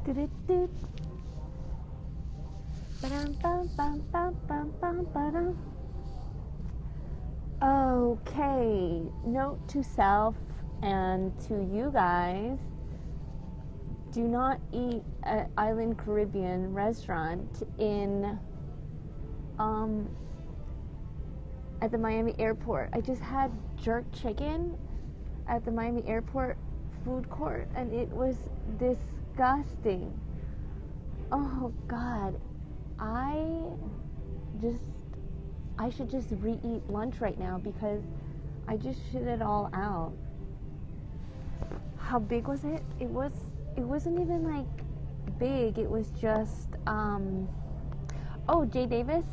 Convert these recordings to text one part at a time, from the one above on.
Do-do-do. Ba-dum, bum, bum, bum, bum, bum, ba-dum. Okay, note to self and to you guys: do not eat at Island Caribbean restaurant in at the Miami airport. I just had jerk chicken at the Miami airport food court and it was disgusting. Oh God, I should just re-eat lunch right now because I just shit it all out. How big was it? It wasn't even like big. It was just oh, Jay Davis.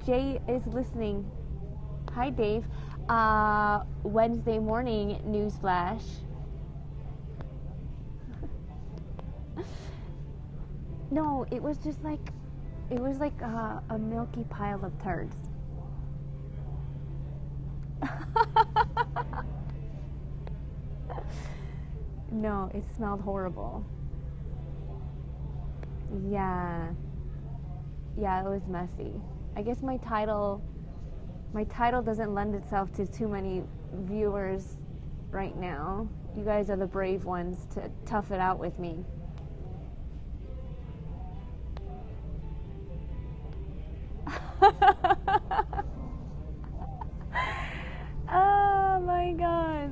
Jay is listening. Hi Dave. Wednesday morning news flash. No, it was just like a milky pile of turds. No, it smelled horrible. Yeah, it was messy. I guess my title doesn't lend itself to too many viewers right now. You guys are the brave ones to tough it out with me. Oh my God.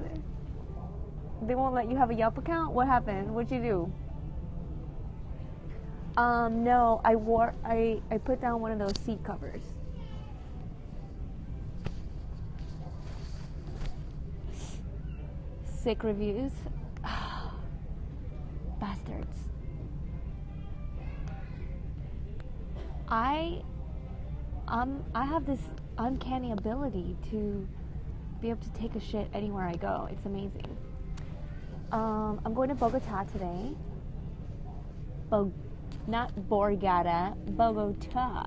They won't let you have a Yelp account? What happened? What'd you do? No, I put down one of those seat covers. Sick reviews. Bastards. I have this uncanny ability to be able to take a shit anywhere I go. It's amazing. I'm going to Bogota today. Not Borgata, Bogota.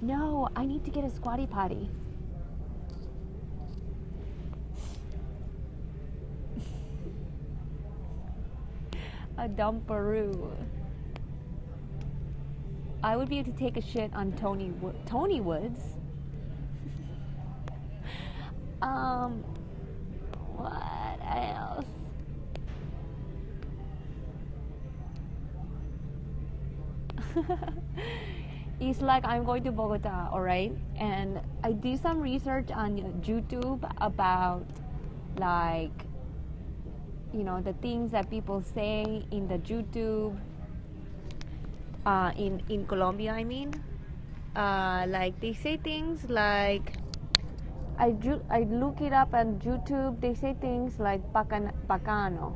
No, I need to get a squatty potty. A dumparoo. I would be able to take a shit on Tony Woods. What else? It's like I'm going to Bogota, alright? And I did some research on YouTube about, like, you know, the things that people say in the YouTube, in Colombia, I mean. Like, they say things like, I look it up on YouTube, they say things like, bacano.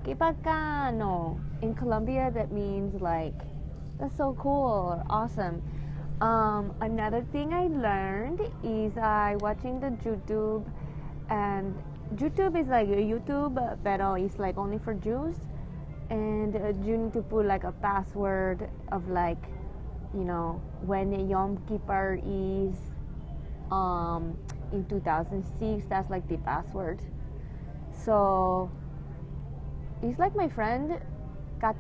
Que bacano. In Colombia, that means, like, that's so cool or awesome. Another thing I learned is watching the YouTube, and YouTube is like YouTube, but it's like only for Jews, and you need to put like a password of, like, you know, when Yom Kippur is in 2006, that's like the password. So it's like my friend Kat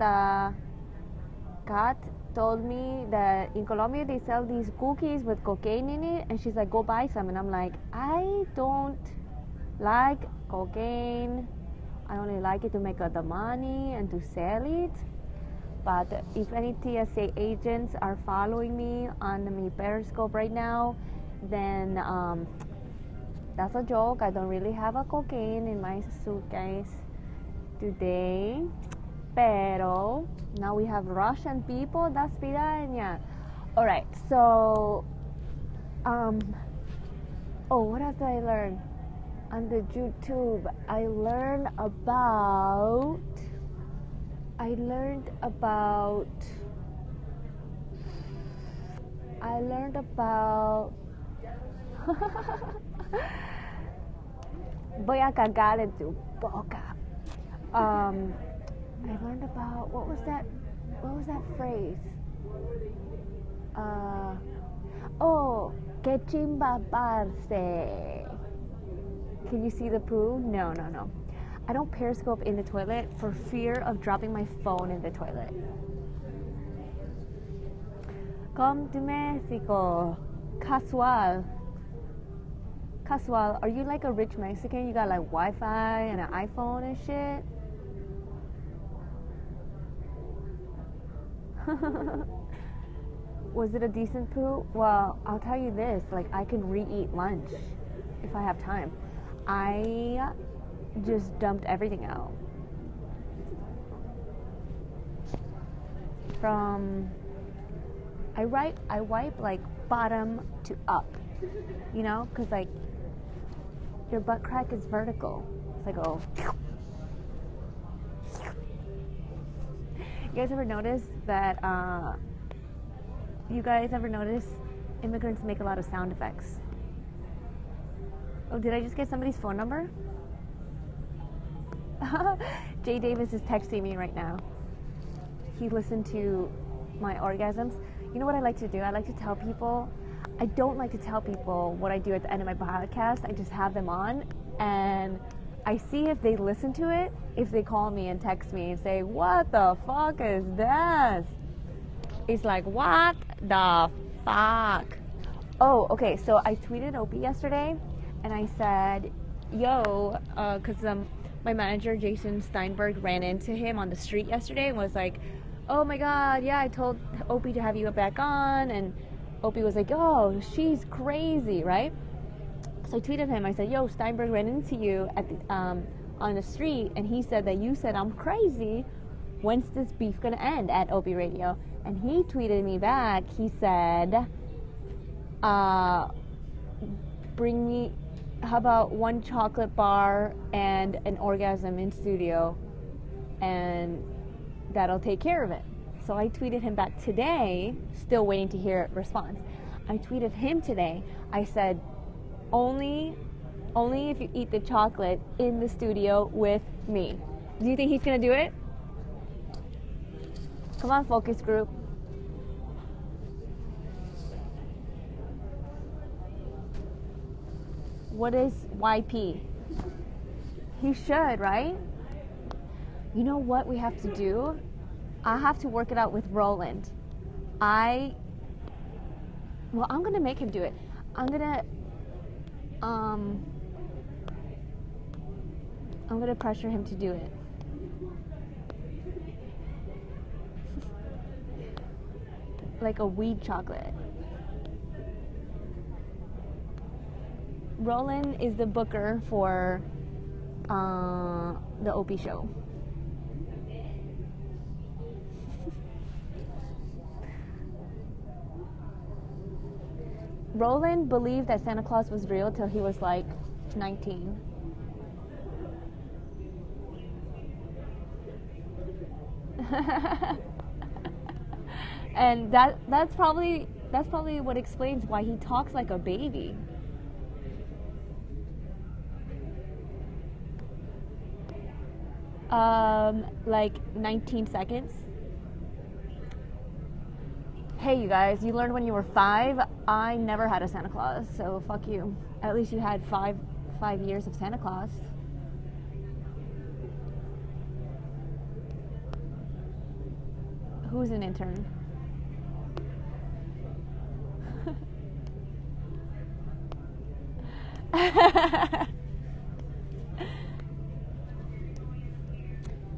told me that in Colombia they sell these cookies with cocaine in it, and she's like, go buy some. And I'm like, I don't like cocaine. I only like it to make the money and to sell it. But if any TSA agents are following me on my Periscope right now, then that's a joke. I don't really have a cocaine in my suitcase today. Pero now we have Russian people. That's piraña. All right. So, what else did I learn on the YouTube? I learned about. Voy a cagar en tu boca. I learned about, what was that phrase? Que chimba parce. Can you see the poo? No. I don't periscope in the toilet for fear of dropping my phone in the toilet. Come to Mexico. Casual. Casual. Are you like a rich Mexican? You got like Wi-Fi and an iPhone and shit? Was it a decent poo? Well, I'll tell you this. Like, I can re-eat lunch if I have time. I just dumped everything out. I wipe like bottom to up, you know, because like your butt crack is vertical. It's like, oh. You guys ever notice that? You guys ever notice immigrants make a lot of sound effects? Oh, did I just get somebody's phone number? Jay Davis is texting me right now. He listened to my orgasms. You know what I like to do? I like to tell people. I don't like to tell people what I do at the end of my podcast. I just have them on, and I see if they listen to it, if they call me and text me and say, what the fuck is this? It's like, what the fuck? Oh, okay, so I tweeted Opie yesterday, and I said, yo, because my manager, Jason Steinberg, ran into him on the street yesterday and was like, oh my god, yeah, I told Opie to have you back on, and Opie was like, oh, she's crazy, right? So I tweeted him, I said, yo, Steinberg ran into you at the, on the street, and he said that you said I'm crazy. When's this beef gonna end at Opie Radio? And he tweeted me back, he said, bring me, how about one chocolate bar and an orgasm in studio, and that'll take care of it. So I tweeted him back today, still waiting to hear a response. I tweeted him today, I said, only if you eat the chocolate in the studio with me. Do you think he's gonna do it? Come on, focus group. What is YP? He should, right? You know what we have to do? I have to work it out with Roland. I'm gonna make him do it. I'm gonna pressure him to do it. Like a weed chocolate. Roland is the booker for the Opie show. Roland believed that Santa Claus was real till he was like 19. And that's probably what explains why he talks like a baby. Like 19 seconds. Hey, you guys, you learned when you were 5. I never had a Santa Claus, so fuck you. At least you had 5 years of Santa Claus. Who's an intern?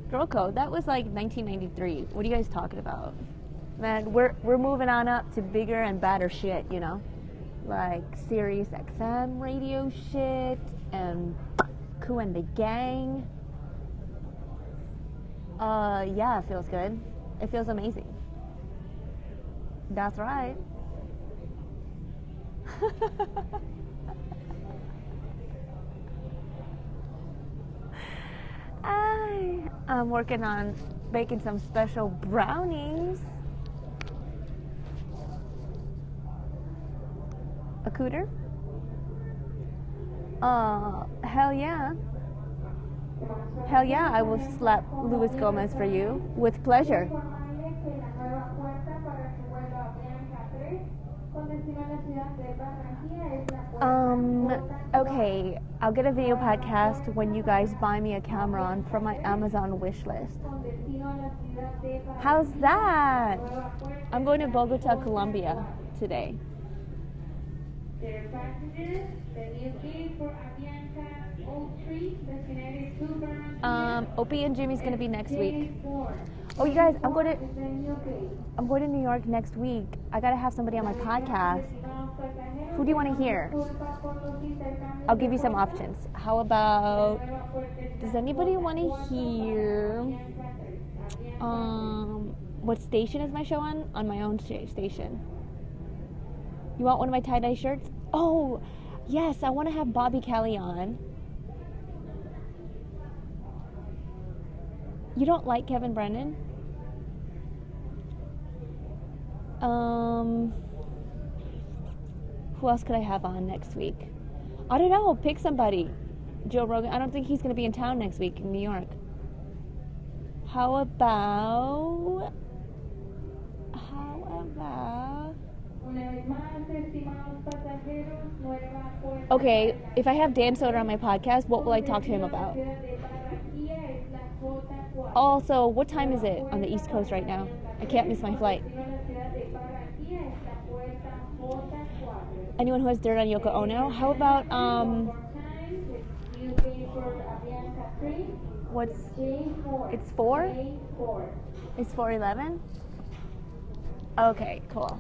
Girl code, that was like 1993. What are you guys talking about? Man, we're moving on up to bigger and badder shit, you know? Like Sirius XM radio shit and Ku and the Gang. Yeah, it feels good. It feels amazing. That's right. I'm working on baking some special brownies. A cooter? Hell yeah. Hell yeah, I will slap Luis Gomez for you with pleasure. Okay, I'll get a video podcast when you guys buy me a camera from my Amazon wish list. How's that? I'm going to Bogota, Colombia today. Opie and Jimmy's gonna be next week. Oh, you guys, I'm going to New York next week. I gotta have somebody on my podcast. Who do you want to hear? I'll give you some options. How about? Does anybody want to hear? What station is my show on? On my own station. You want one of my tie-dye shirts? Oh, yes, I want to have Bobby Kelly on. You don't like Kevin Brennan? Who else could I have on next week? I don't know. Pick somebody. Joe Rogan. I don't think he's going to be in town next week in New York. How about... Okay, if I have Dan Soder on my podcast, what will I talk to him about? Also, what time is it on the East Coast right now? I can't miss my flight. Anyone who has dirt on Yoko Ono? How about, it's 4? It's 4:11? Okay, cool.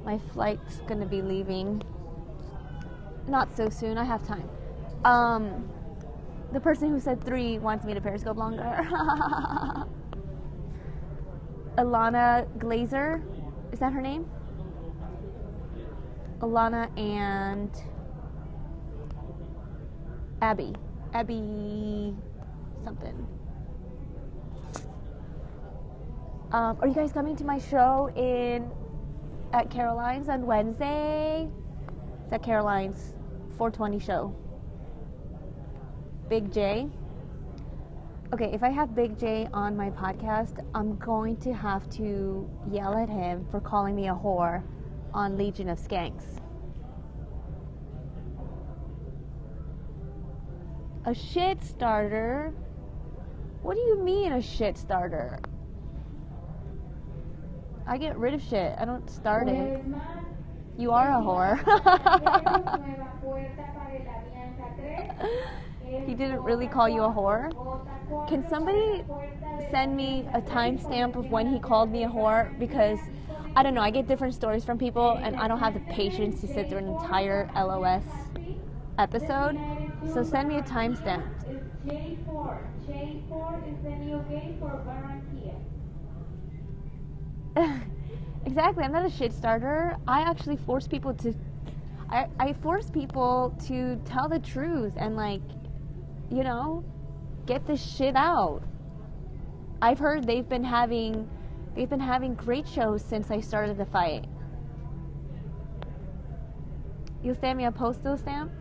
My flight's gonna be leaving not so soon. I have time. The person who said 3 wants me to Periscope longer. Alana Glazer, is that her name? Alana and Abby something. Are you guys coming to my show at Caroline's on Wednesday? It's at Caroline's 420 show. Big J. Okay, if I have Big J on my podcast, I'm going to have to yell at him for calling me a whore on Legion of Skanks. A shit starter? What do you mean a shit starter? I get rid of shit. I don't start it. You are a whore. He didn't really call you a whore? Can somebody send me a timestamp of when he called me a whore? Because, I don't know, I get different stories from people and I don't have the patience to sit through an entire LOS episode. So send me a timestamp. J4 is the new game for Barranquilla. Exactly, I'm not a shit starter. I actually force people to I force people to tell the truth and, like, you know, get this shit out. I've heard they've been having great shows since I started the fight. You'll send me a postal stamp?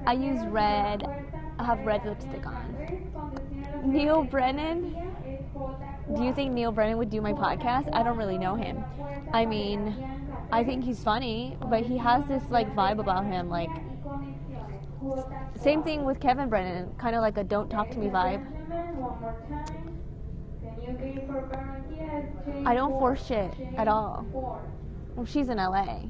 I use red. I have red lipstick on. Neil Brennan? Do you think Neil Brennan would do my podcast? I don't really know him. I mean, I think he's funny, but he has this, like, vibe about him, like, same thing with Kevin Brennan, kind of like a don't talk to me vibe. I don't force shit at all. Well, she's in LA.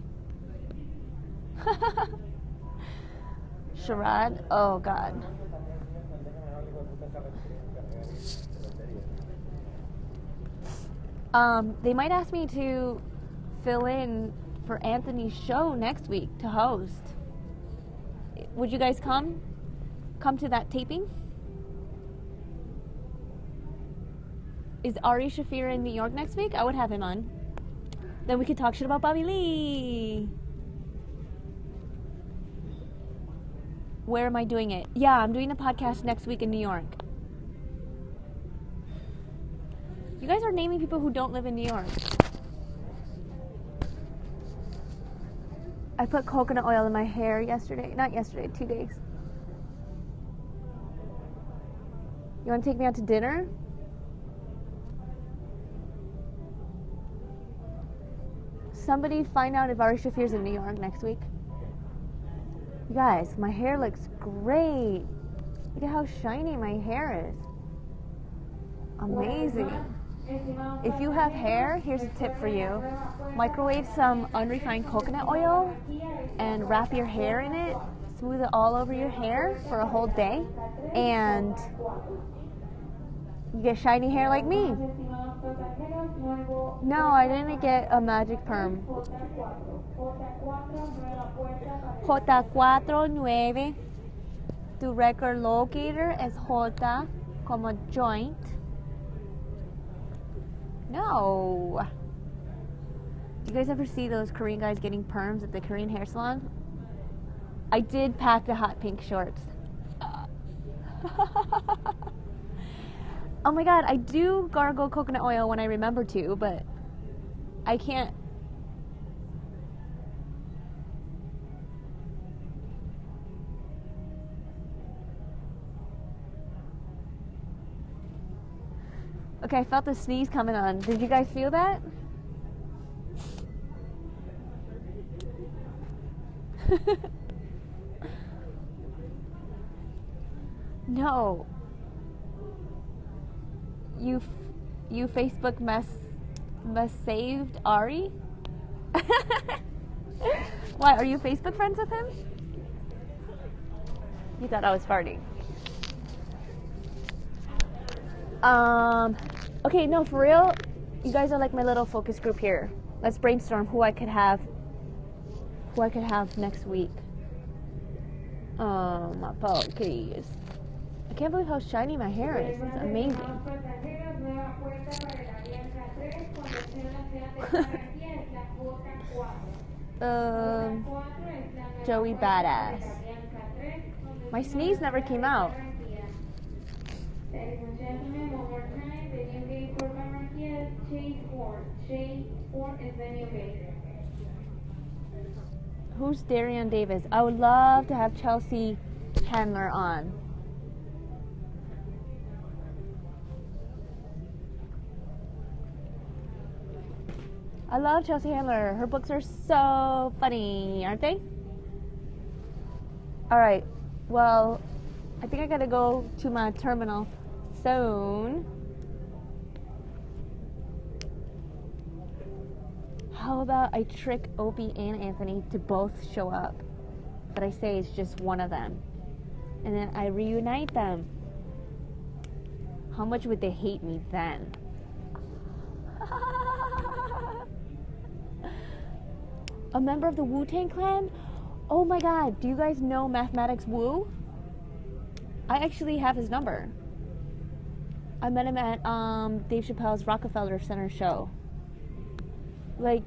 Sharad? Oh, God. They might ask me to fill in for Anthony's show next week to host. Would you guys come? Come to that taping? Is Ari Shafir in New York next week? I would have him on. Then we could talk shit about Bobby Lee. Where am I doing it? Yeah, I'm doing the podcast next week in New York. You guys are naming people who don't live in New York. I put coconut oil in my hair yesterday. Not yesterday, 2 days. You want to take me out to dinner? Somebody find out if Ari Shafir's in New York next week. You guys, my hair looks great. Look at how shiny my hair is. Amazing. If you have hair, here's a tip for you. Microwave some unrefined coconut oil and wrap your hair in it. Smooth it all over your hair for a whole day. And you get shiny hair like me. No, I didn't get a magic perm. J49. Tu record locator is J como joint. No. You guys ever see those Korean guys getting perms at the Korean hair salon? I did pack the hot pink shorts. Oh my god, I do gargle coconut oil when I remember to, but I can't. Okay, I felt the sneeze coming on. Did you guys feel that? No. You Facebook mess saved Ari? Why, are you Facebook friends with him? You thought I was farting. Okay, no, for real, you guys are like my little focus group here. Let's brainstorm who I could have next week. My apologies. I can't believe how shiny my hair is. It's amazing. Joey Badass. My sneeze never came out. Who's Darian Davis? I would love to have Chelsea Handler on. I love Chelsea Handler. Her books are so funny, aren't they? Alright, well, I think I gotta go to my terminal soon. How about I trick Opie and Anthony to both show up, but I say it's just one of them, and then I reunite them. How much would they hate me then? A member of the Wu-Tang Clan? Oh my god, do you guys know Mathematics Wu? I actually have his number. I met him at Dave Chappelle's Rockefeller Center show. Like,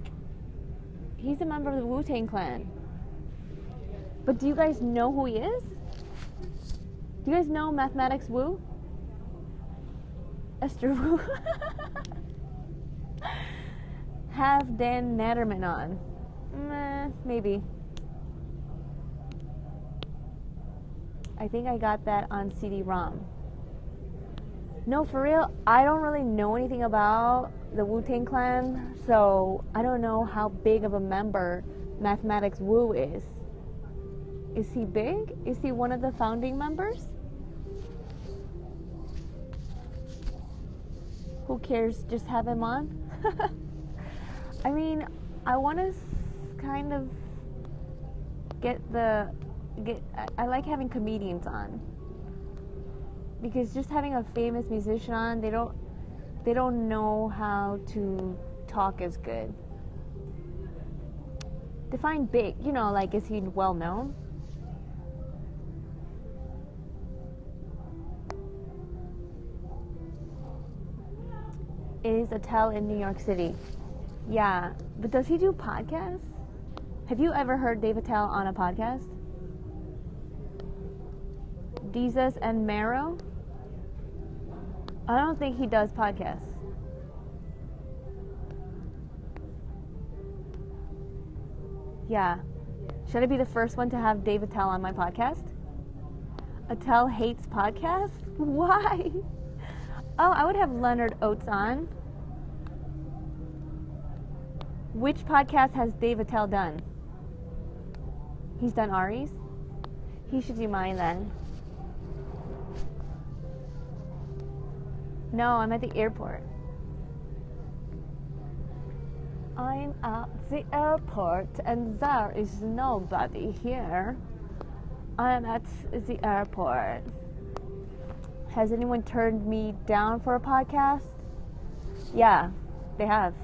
he's a member of the Wu-Tang Clan. But do you guys know who he is? Do you guys know Mathematics Wu? Esther Wu. Have Dan Natterman on. Maybe. I think I got that on CD-ROM. No, for real, I don't really know anything about the Wu-Tang Clan, so I don't know how big of a member Mathematics Wu is. Is he big? Is he one of the founding members? Who cares? Just have him on? I mean, I want to kind of I like having comedians on, because just having a famous musician on, they don't know how to talk as good. Define big, like, is he well known? Is Attell in New York City? Yeah, but does he do podcasts? Have you ever heard Dave Attell on a podcast? Jesus and Marrow? I don't think he does podcasts. Yeah. Should I be the first one to have Dave Attell on my podcast? Attell hates podcasts? Why? Oh, I would have Leonard Oates on. Which podcast has Dave Attell done? He's done Ari's? He should do mine then. No, I'm at the airport. I'm at the airport and there is nobody here. I'm at the airport. Has anyone turned me down for a podcast? Yeah, they have.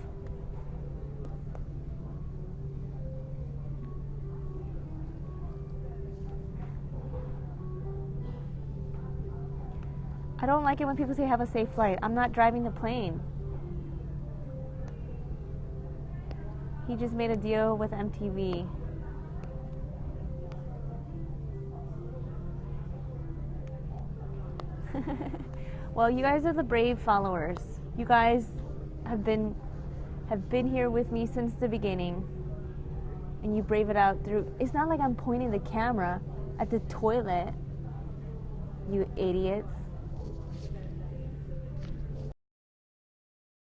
I don't like it when people say have a safe flight. I'm not driving the plane. He just made a deal with MTV. Well, you guys are the brave followers. You guys have been here with me since the beginning. And you brave it out through. It's not like I'm pointing the camera at the toilet. You idiots.